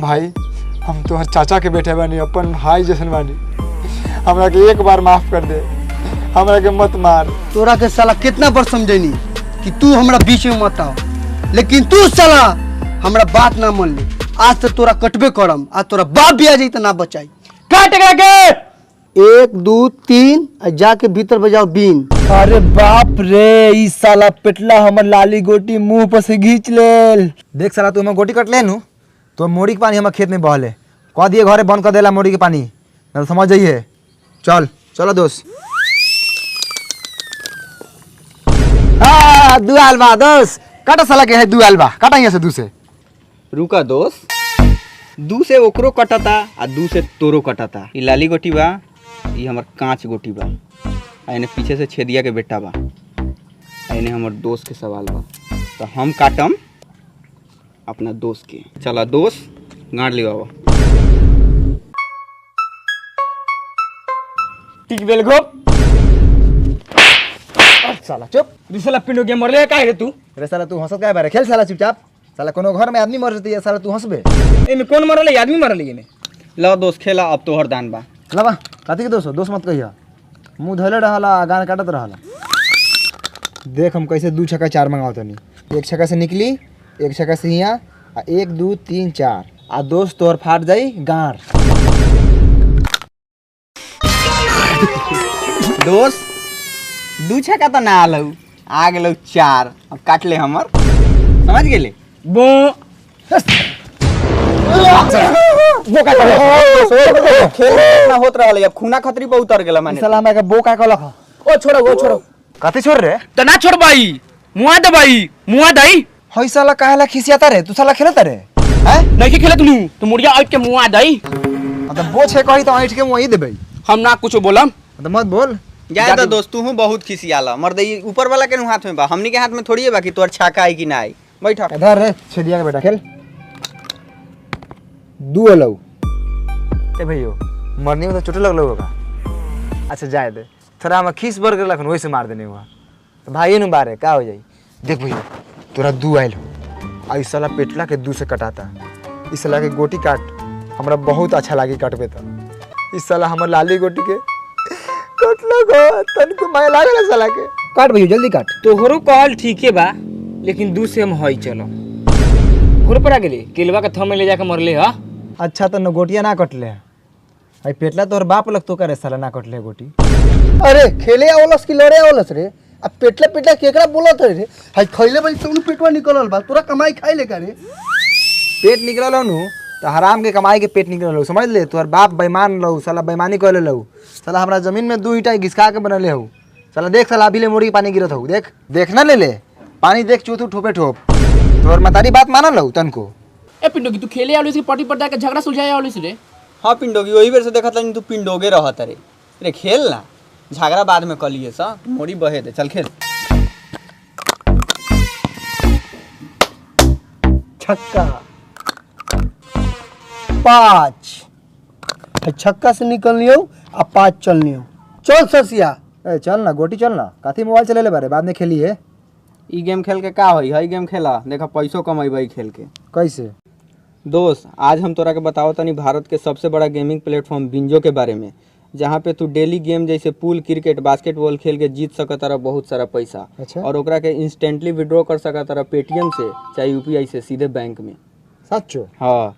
भाई हम तो चाचा के बेटे बानी, अपन भाई जैसन बानी, हमरा के एक बार माफ कर दे, हमरा के मत मार। तोरा के साला कितना बार समझैनी कि तू हमरा बीच में मत आओ, लेकिन तू साला हमरा बात ना मान ले। आज तो तोरा कटबे करम, आज तोरा बाप भी आ जाई तो ना बचाई। काट के 1 2 3 जाके भीतर बजाओ बीन। अरे बाप रे, ई साला पेटला हमर लाली गोटी मुंह पर से घींच लेल। देख साला तू हम गोटी कट ले नु तो मोड़ी के पानी हमारे खेत में बहले, कह दिए घरे बंद कर देला मोड़ी के पानी, ना समझ जाइए। चल चलो दोस्त। हाँ दुआल बा दोस्त, काटा साला के है दुआल बा, काटा यहाँ से दू से। रुका दोस्त, दू से ओकरो कटता आ दू से तोरो कटता। ई लाली गोटी बा, ई हमर कांच गोटी बा, आ इने पीछे से छेदिया के बेटा बा, आ इने हमर दोस्त के सवाल बा। तो हम काटम अपना दोस्त के। चला दोस्त गाड़ लिवा। टिक बेल गो साला चुप। दूसरा पिंडो के मरले काहे रे तू? अरे साला तू हंसत काहे बारे, खेल साला चुपचाप। साला कोनो घर में आदमी मर जती है, साला तू हंसबे। एमे कौन मरले? आदमी मरले एमे। लो दोस्त खेला, अब तोहर दान बा। लबा काती के दोस्त दोस्त मत कहिया, मुंह धले रहला गान काटत रहला। देख हम कैसे 2 छक्का 4 मंगाओ तनी। 1 छक्का से निकली, 1 छक्का से हिया, आ 1 2 3 4 आ दोस्त तोहर फाट जाई गार। दोस्त 2 छक्का तो ना आलू, आ गेलौ 4। अब काट ले हमर, समझ गेले? बो बोका करे खेल ना होत रहले, अब खूना खतरी पे उतर गेला माने। साला हमरा के बोका कहलक। ओ छोड़ो कथी छोड़ रे? त ना छोड़ भाई, मुआ दे भाई, मुआ दई। हई साला काहेला खिसियाता रे? तू साला खेलता रे हैं? नहीं खेले तू तो मुड़िया आइट के मुआ दई। मतलब बो छे कही तो आइठ के वही देबे। हम ना कुछ बोलम, मतलब मत बोल। जाए तो दोस्त तू बहुत खिसियाला, मर्द ऊपर वाला के हाथ में बा, हमनी के हाथ में थोड़ी है बा कि तोर छक्का आई कि ना आई। बैठा इधर रे छेदिया के बेटा खेल। 2 अलौ ए भैयो, मरने में तो चोट लगलो होगा। अच्छा जाए दे, थोड़ा हम खीस बर गेल लखन वैसे मार देने हुआ तो भाई नु बारे का हो जाई। देख भैयो तोरा 2 आइल हो, आई साला पेटला के 2 से कटाता। इस साला के गोटी काट, हमरा बहुत अच्छा लागी काटबे त। इस साला हमर लाली गोटी के कटलो गो, तनको माय लागल साला के। काट भैयो जल्दी काट। तोहरो कहल ठीके बा, लेकिन 2 से हम हई चलो। घोर पर आ गेली, किलवा के थमे ले जाके मरले ह। अच्छा तो न गोटिया ना कटले, आई पेटला तोहर बाप लग तो करे साला ना कटले गोटी। अरे खेले आवलस कि लड़े आवलस रे? अब पेटला केकरा बोलत रे? हाय खइले बई तुम पेटवा निकलल बा, तोरा कमाई खाई ले का रे? पेट निकलल नु तो हराम के कमाई के पेट निकलल हो, समझ ले। तोहर बाप बेईमान लहू, साला बेईमानी कर लहू। साला हमरा जमीन में 2 ईंटा घिसका के बनले हो। साला देख साला अभी ले मोड़ी के पानी गिरत हो, देख देख ना ले पानी देख, चूथू ठोपे ठोप। तोहर मतारी बात मानल लहू तनको। ए पिंडो की तू खेले आवलिस की पटी पर जाके झगड़ा सुलझाए आवलिस रे? हाँ पिंडोगी, वही बेर से देखा था तू पिंडोगे रहत रे। अरे खेल ना, झगड़ा बाद में कर लिए सा, मोड़ी बहे दे। चल खेल। छक्का 5 छक्का से निकल लियो आ 5 चल लियो। चल ससिया ए चल ना गोटी चल ना, काथी मोबाइल चले ले बारे, बाद में खेली है। ई गेम खेल के का होई? हई गेम खेला, देखा पैसों कमाई खेल के। कैसे? दोस्त आज हम तोरा के बताओ तनी भारत के सबसे बड़ा गेमिंग प्लेटफॉर्म बिंजो के बारे में, जहाँ पे तू डेली गेम जैसे पूल, क्रिकेट, बास्केटबॉल खेल के जीत सकत रहा बहुत सारा पैसा। अच्छा। और ओकरा के इंस्टेंटली विड्रॉ कर सकत रहा पेटीएम से चाहे यूपीआई से सीधे बैंक में। सच्चो? हाँ,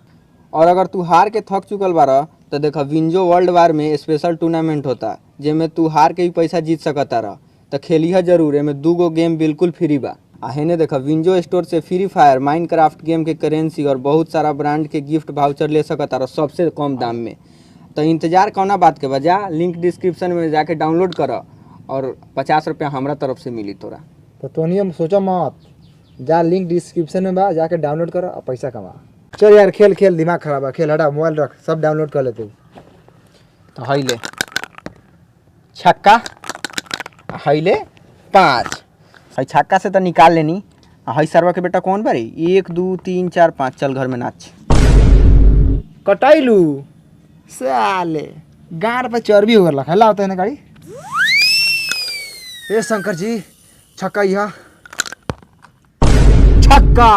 और अगर तू हार के थक चुकल बारा तो देखा विंजो वर्ल्ड वार में स्पेशल टूर्नामेंट होता, जेमे तू हार के भी पैसा जीत सकता रहा। तो खेलिया जरूर, एमे 2 गो गेम बिल्कुल फ्री बा। हेने देखा विंजो स्टोर से फ्री फायर, माइनक्राफ्ट गेम के करेंसी और बहुत सारा ब्रांड के गिफ्ट वाउचर ले सकता रहा सबसे कम दाम में। तो इंतजार कौना बात के बजा, लिंक डिस्क्रिप्शन में जाके डाउनलोड कर और 50 रुपया हमारा तरफ से मिली तोरा। तो तोनियम सोचा मत, जा लिंक डिस्क्रिप्शन में बा, जाके डाउनलोड कर और पैसा कमा। चल यार खेल खेल, दिमाग खराब है, खेल हटा मोबाइल रख, सब डाउनलोड कर लेते। तो हई ले छक्का, हई ले 5। हई छक्का से तो निकाल लेनी। हई सरवा के बेटा कौन बारी? 1 2 3 4 5। चल घर में नाच। कटाइलू साले, गाड़ पे चर्बी हो गया। हला होता है ना गाड़ी। ए शंकर जी छक्का यहाँ, छक्का।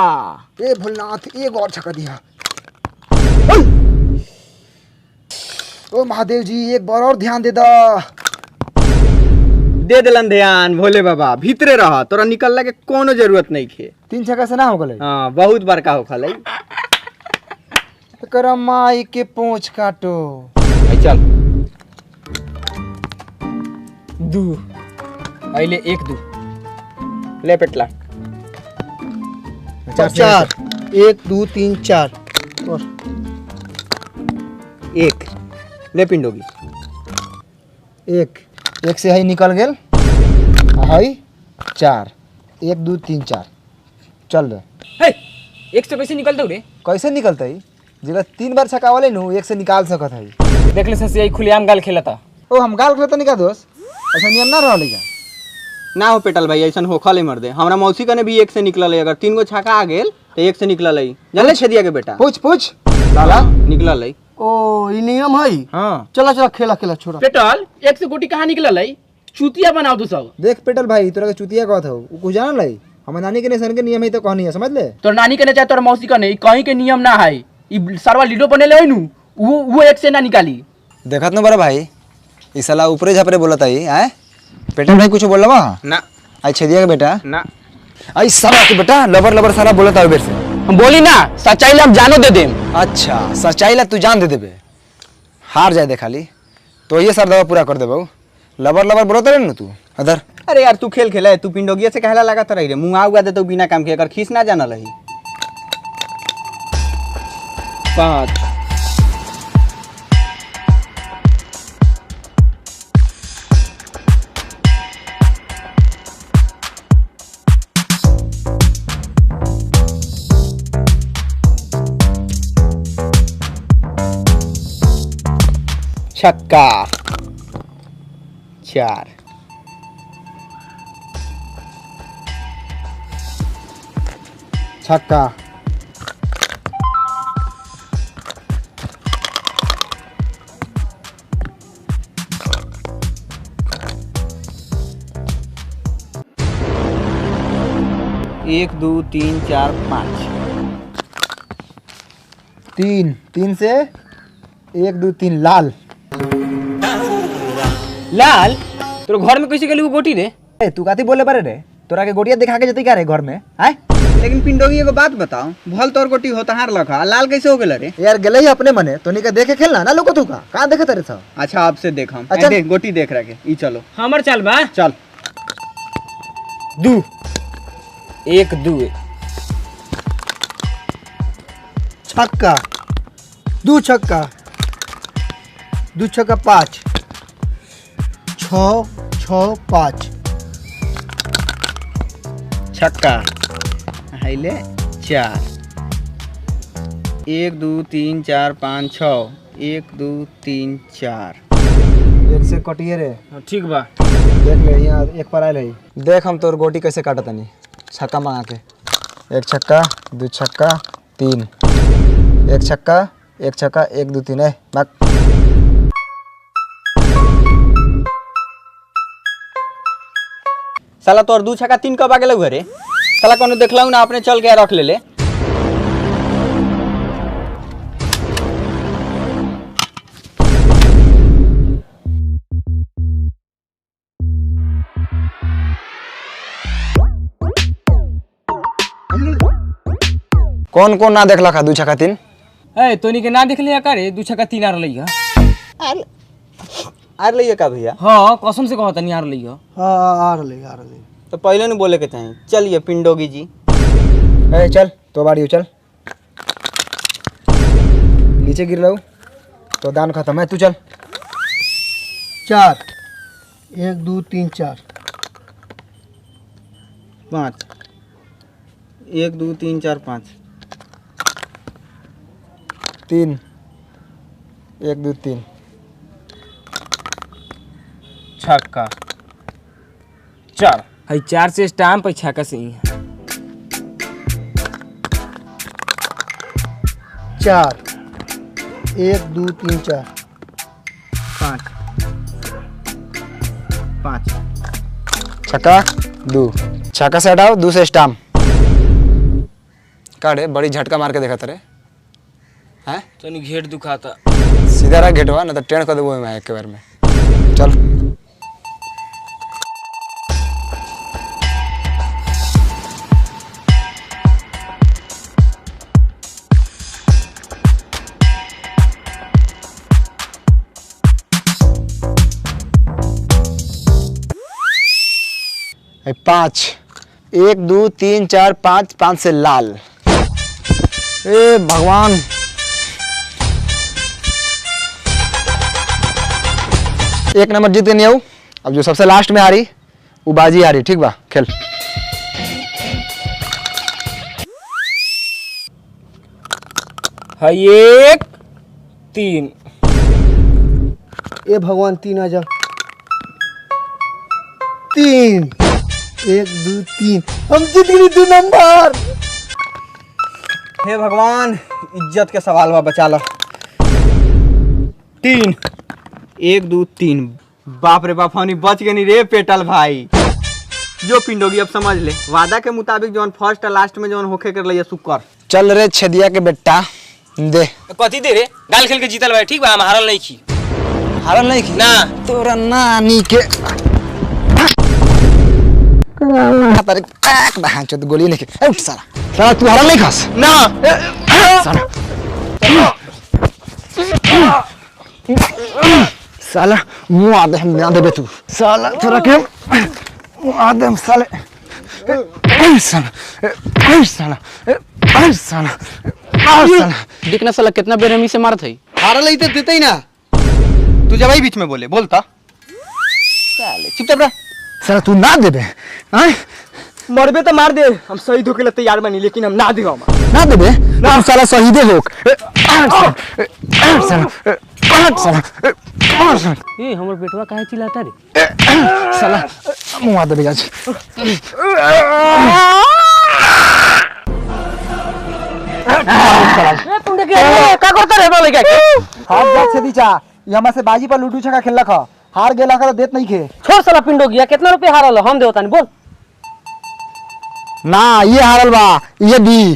ए भोलनाथ एक और छक्का दिया। ओ महादेव जी एक बार और ध्यान दे दो। दे दिलन ध्यान भोले बाबा, भीतरे रह, तोरा निकलने के कोनो जरूरत नहीं खे। 3 छक्का से ना हो गले। हाँ बहुत बड़का हो खलै। एकरा माई के पूंछ काटो। आई चल। 2 अहिले 1 2 ले पेटला। 4 1 2 3 4 और 1 ले पिंडोगी। 1 से हई निकल गेल। हई 4 1 2 3 4 चल रे। हे 1 से कैसे निकलते रे? कैसे निकलतई? जिला 3 बार छक्का वाले नु 1 से निकाल सकत हई। देख ले ससी, खुलेआम गाल खेलता। ओ हम गाल खेलत नहीं का दोस्त? ऐसा नियम ना रहले का? ना हो पेटल भाई, ऐसा होखले मर दे। हमरा मौसी कने भी 1 से निकलल है, अगर 3 गो छक्का आ गेल तो 1 से निकलल है। जानले छेदिया के बेटा पूछ साला। निकलल है। ओ ई नियम है। हाँ चला चला खेला खेला छोड़ा। पेटल 1 से गोटी कहाँ निकलल है? चूतिया बनाओ तू सब। देख पेटल भाई तोरा के चुतिया कहत हो, उ कुछ जानल है? हमर नानी के नेशन के नियम है तो कहनी है, समझ ले। तोर नानी के ने चाहे तोर मौसी के ने, कहीं के नियम ना है। ई सरवा लीडो बनेले है नु, वो 1 से ना निकाली। देखत न बड़ा भाई, ई साला ऊपरे झापरे बोलत है, हैं? पेटल भाई कुछ बोलवा? ना आई छेदिया के बेटा। ना आई साला के बेटा लबर साला बोलत है बेर से। हम बोली ना सच्चाई ला हम जानो दे देम। अच्छा सच्चाई ला तू जान दे देबे। हार जाए दे खाली तो ये सर दवा पूरा कर देबो। लबर बोलत रहे न तू अदर। अरे यार तू खेल खेला है, तू पिंडोगिया से कहला लगाता रही रे। मुंह आउगा दे तो बिना काम के, अगर खीस ना जानल है। 5 छक्का 4 छक्का 1 2 3 4 5 3 से 1 2 3 लाल। लाल तोर घर में कैसे गेली वो गोटी रे? ए तू काती बोले बारे रे? तोरा के गोटिया दिखा के जतई का रे घर में? आय लेकिन पिंडोगी एगो बात बताओ, भल तोर गोटी होता हार लखा, लाल कैसे हो गेल रे? यार गेले ही अपने मने तो निका देखे खेलना ना लोको तू का कहां देखे तेरे था। अच्छा आपसे देख हम अच्छा। देख गोटी देख रहा के। ई चलो हमर चल बा। चल। 2 1 2 छक्का 2 छक्का 2 छक्का 5 6 6 5 छक्का हाइले 4 1 2 3 4 5 6 1 2 3 4 एक से कटिए रे। ठीक बा। देख ले यहाँ एक पर आयल है। देख हम तोर गोटी कैसे काटत नहीं। छक्का मांगा के 1 छक्का 2 छक्का 3 1 छक्का 1 2 3 है बाक। साला तोर 2 छक्का 3 कब आ गेलौ घरे? साला कोनो देखलौ ना, अपने चल के रख ले ले। कौन कौन ना देखला खा 2 छक्का 3? ए तोनी के ना देख लिया का रे? 2 छक्का 3 आ रहलै ह। आ रही है का भैया? हां कसम से कहत नहीं आ रहलै ह। हाँ आ रही। तो पहले नहीं बोले के चाहिए। चलिए पिंडोगी जी। ए चल तो बाड़ी चल। नीचे गिर लो तो दान खत्म है। तू चल। 4 1 2 3 4 5 1 2 3 4 5 3 1 2 3 छक्का 4 हई 4 से स्टैम्प है, छक्का से ही है। 4 1 2 3 4 5 5 छक्का 2 छक्का से हटाओ 2 से स्टाम्प काटे। बड़ी झटका मार के देखा तेरे हैं। तोनी घेट दुखाता। सीधा रहा गेटवा ना तो ट्रेन कर देबो मैं एक बार में। चल ए, 5 1 2 3 4 5 5 से लाल। ए भगवान, एक नंबर जीत के नहीं आऊ। अब जो सबसे लास्ट में हारी वो बाजी हारी। ठीक बा, खेल। है 1 3। ए भगवान 3 आ जा। 3 1 2 3 हम जीत गए 2 नंबर। हे भगवान, इज्जत के सवाल बा, बचा लो। 3 1 2 3। बाप रे बाप, हमनी बच गए नहीं रे पेटल भाई। जो पिंडोगी अब समझ ले, वादा के मुताबिक जौन फर्स्ट और लास्ट में जौन होखे कर लिया शुक्र। चल रे छेदिया के बेटा दे। कथी दे रे? गाल खेल के जीतल भाई। ठीक बा, हम हारल नहीं की। हारल नहीं की ना तोरा नानी के तारे पैक बहांचो तो गोली नहीं के। ए, उठ साला साला तू हारल नहीं खास ना साला मुंह आदे हम ना देबे तू साला तोरा के मुंह आदे हम साले। ए साला ए साला ए साला साला दिखना साला कितना बेरहमी से मारत है। हारल ही तो देते ही ना। तू जब बीच में बोले बोलता चुपचाप रह। साला तू ना देबे हैं? मरबे तो मार दे, हम शहीद होके लिए तैयार बनी, लेकिन हम ना देगा। ना देबे ना साला शहीदे होक। साला ए हमर बेटवा काहे चिल्लाता रे? साला मुंह आदे बिगाज। ए तुम देखे का करता रे बोले क्या? हाथ जात से दीचा ये हमारे से बाजी पर लूडू छक्का खेलला खा। हार गेला का तो देत नहीं खे। छोड़ साला पिंडो गया। कितना रुपए हारल हम देवतानी बोल। ना ये हारल बा, ये दी।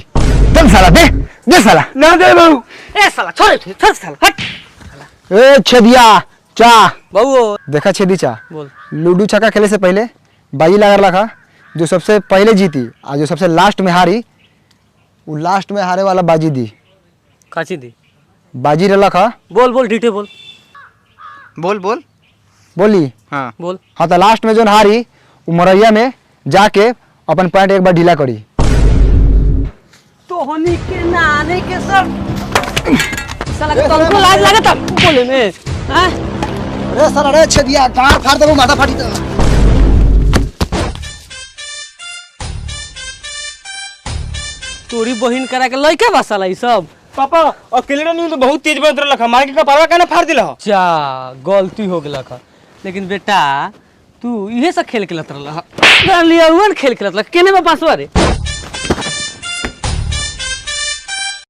चल साला दे साला। ना दे बहू। ए साला छोड़ साला हट। ए छेदिया चा बहू देखा छेदी चा बोल। लूडू छक्का खेले से पहले बाजी लगा रखा। जो सबसे पहले जीती और जो सबसे लास्ट में हारी वो लास्ट में हारे वाला बाजी दी। काची दी? बाजी रखा। बोल बोल डीटे बोल। बोल बोल। बोली हाँ बोल। हाँ तो लास्ट में जो हारी वो मरैया में जाके अपन पैंट एक बार ढीला करी। तो होनी के नाने के सब साला तुमको लाज लगता बोले में? हैं? अरे साला रे छेदिया गाड़ फाड़ देबो, माथा फाटी तो। तोरी बहिन करा के लइका बा साला ई सब। पापा अकेले नहीं तो बहुत तेज बन रहा मार के कपारवा काहे ना फाड़ दिला? जा गलती हो गेला का। लेकिन बेटा तू इहे सब खेल के लत रहला। लिया खेल के लत केने में पासवा रे?